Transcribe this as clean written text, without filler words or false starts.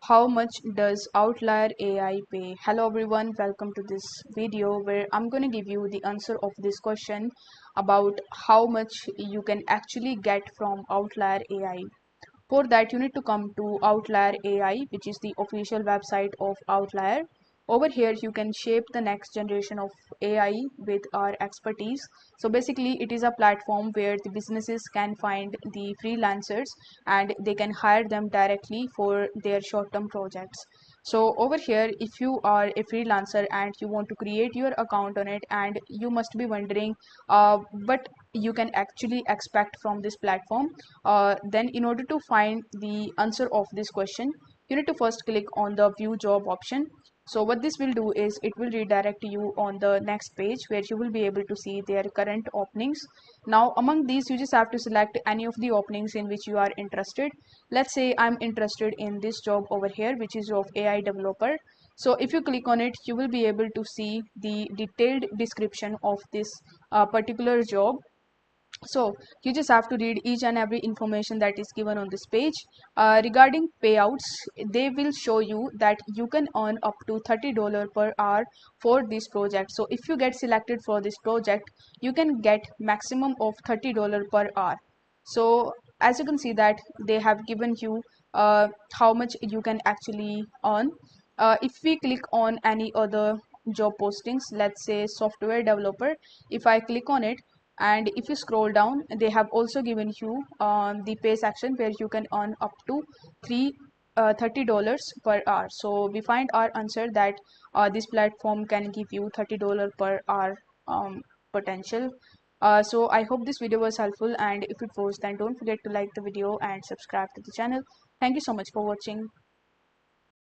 How much does Outlier AI pay? Hello everyone, welcome to this video where I'm going to give you the answer of this question about how much you can actually get from Outlier AI. For that, you need to come to Outlier AI, which is the official website of Outlier. Over here, you can shape the next generation of AI with our expertise. So basically, it is a platform where the businesses can find the freelancers and they can hire them directly for their short-term projects. So over here, if you are a freelancer and you want to create your account on it, and you must be wondering what you can actually expect from this platform, then in order to find the answer of this question, you need to first click on the view job option. So what this will do is it will redirect you on the next page where you will be able to see their current openings. Now among these, you just have to select any of the openings in which you are interested. Let's say I'm interested in this job over here, which is of AI developer. So if you click on it, you will be able to see the detailed description of this particular job. So you just have to read each and every information that is given on this page. Regarding payouts, they will show you that you can earn up to $30 per hour for this project. So if you get selected for this project, you can get maximum of $30 per hour. So as you can see that they have given you how much you can actually earn. If we click on any other job postings, let's say software developer, if I click on it, and if you scroll down, they have also given you the pay section where you can earn up to $30 per hour. So we find our answer that this platform can give you $30 per hour potential. So I hope this video was helpful, and if it was, then don't forget to like the video and subscribe to the channel. Thank you so much for watching.